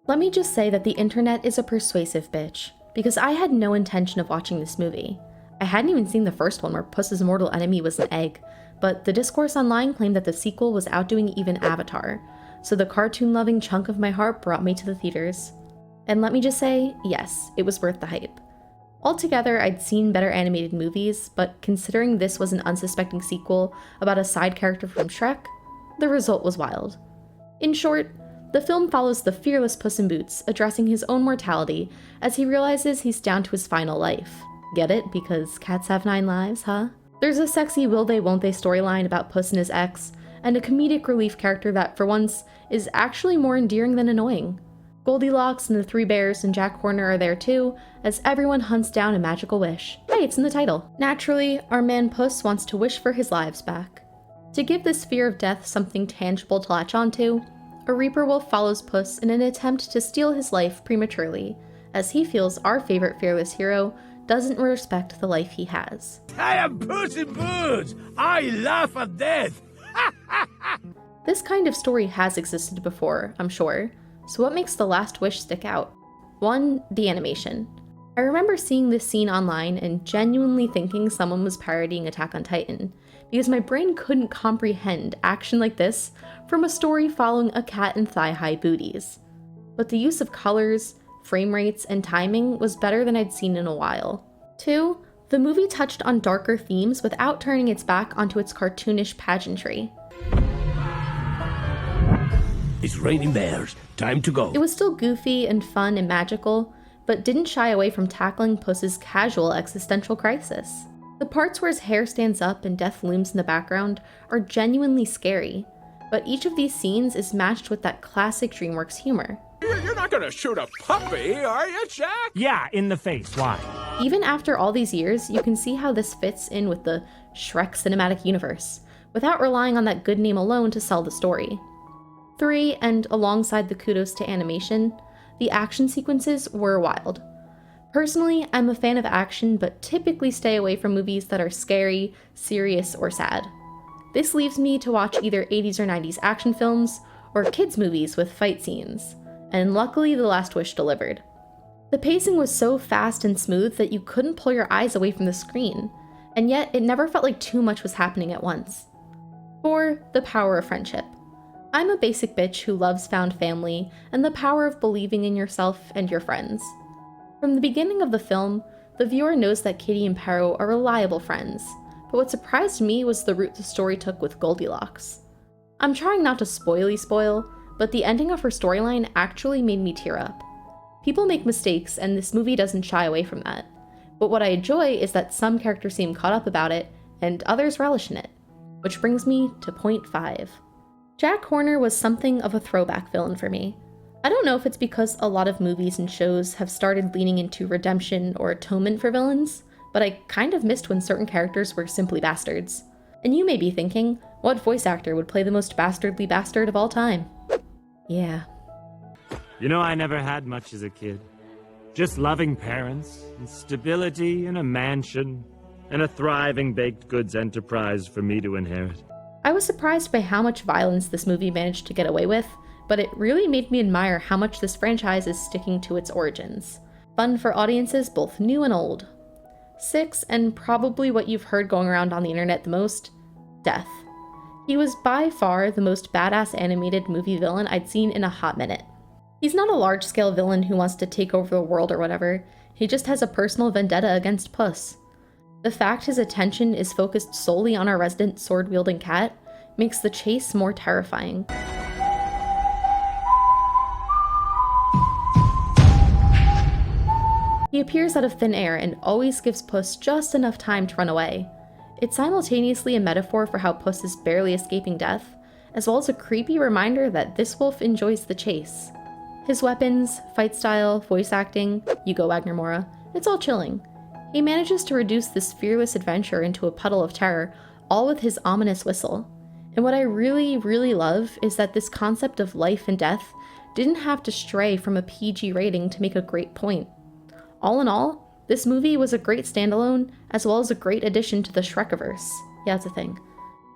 Let me just say that the internet is a persuasive bitch, because I had no intention of watching this movie. I hadn't even seen the first one where Puss's mortal enemy was an egg, but the discourse online claimed that the sequel was outdoing even Avatar, so the cartoon-loving chunk of my heart brought me to the theaters. And let me just say, yes, it was worth the hype. Altogether, I'd seen better animated movies, but considering this was an unsuspecting sequel about a side character from Shrek, the result was wild. In short, the film follows the fearless Puss in Boots addressing his own mortality as he realizes he's down to his final life. Get it? Because cats have 9 lives, huh? There's a sexy will they won't they storyline about Puss and his ex, and a comedic relief character that, for once, is actually more endearing than annoying. Goldilocks and the 3 bears and Jack Horner are there too, as everyone hunts down a magical wish. Hey, it's in the title. Naturally, our man Puss wants to wish for his lives back. To give this fear of death something tangible to latch onto, a Reaper Wolf follows Puss in an attempt to steal his life prematurely, as he feels our favorite fearless hero doesn't respect the life he has. I am Puss in Boots! I laugh at death! This kind of story has existed before, I'm sure, so what makes The Last Wish stick out? 1. The animation. I remember seeing this scene online and genuinely thinking someone was parodying Attack on Titan, because my brain couldn't comprehend action like this from a story following a cat and thigh-high booties. But the use of colors, frame rates, and timing was better than I'd seen in a while. 2. The movie touched on darker themes without turning its back onto its cartoonish pageantry. It's raining bears. Time to go. It was still goofy and fun and magical, but didn't shy away from tackling Puss's casual existential crisis. The parts where his hair stands up and death looms in the background are genuinely scary, but each of these scenes is matched with that classic DreamWorks humor. You're not gonna shoot a puppy, are you, Jack? Yeah, in the face. Why? Even after all these years, you can see how this fits in with the Shrek cinematic universe, without relying on that good name alone to sell the story. 3, and alongside the kudos to animation, the action sequences were wild. Personally, I'm a fan of action, but typically stay away from movies that are scary, serious, or sad. This leaves me to watch either 80s or 90s action films, or kids movies with fight scenes, and luckily The Last Wish delivered. The pacing was so fast and smooth that you couldn't pull your eyes away from the screen, and yet it never felt like too much was happening at once. 4. The power of friendship. I'm a basic bitch who loves found family and the power of believing in yourself and your friends. From the beginning of the film, the viewer knows that Kitty and Perro are reliable friends, but what surprised me was the route the story took with Goldilocks. I'm trying not to spoil, but the ending of her storyline actually made me tear up. People make mistakes, and this movie doesn't shy away from that, but what I enjoy is that some characters seem caught up about it, and others relish in it. Which brings me to point 5. Jack Horner was something of a throwback villain for me. I don't know if it's because a lot of movies and shows have started leaning into redemption or atonement for villains, but I kind of missed when certain characters were simply bastards. And you may be thinking, what voice actor would play the most bastardly bastard of all time? Yeah. You know, I never had much as a kid. Just loving parents, and stability in a mansion, and a thriving baked goods enterprise for me to inherit. I was surprised by how much violence this movie managed to get away with, but it really made me admire how much this franchise is sticking to its origins. Fun for audiences both new and old. 6, and probably what you've heard going around on the internet the most, Death. He was by far the most badass animated movie villain I'd seen in a hot minute. He's not a large-scale villain who wants to take over the world or whatever, he just has a personal vendetta against Puss. The fact his attention is focused solely on our resident sword-wielding cat makes the chase more terrifying. He appears out of thin air and always gives Puss just enough time to run away. It's simultaneously a metaphor for how Puss is barely escaping death, as well as a creepy reminder that this wolf enjoys the chase. His weapons, fight style, voice acting, you go Wagner Moura, it's all chilling. He manages to reduce this fearless adventure into a puddle of terror, all with his ominous whistle. And what I really, really love is that this concept of life and death didn't have to stray from a PG rating to make a great point. All in all, this movie was a great standalone, as well as a great addition to the Shrekiverse. Yeah, it's a thing.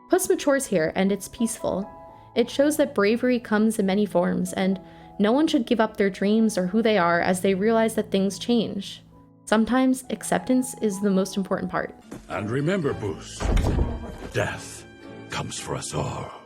Puss matures here, and it's peaceful. It shows that bravery comes in many forms, and No one should give up their dreams or who they are as they realize that things change. Sometimes acceptance is the most important part. And remember, Boost, death comes for us all.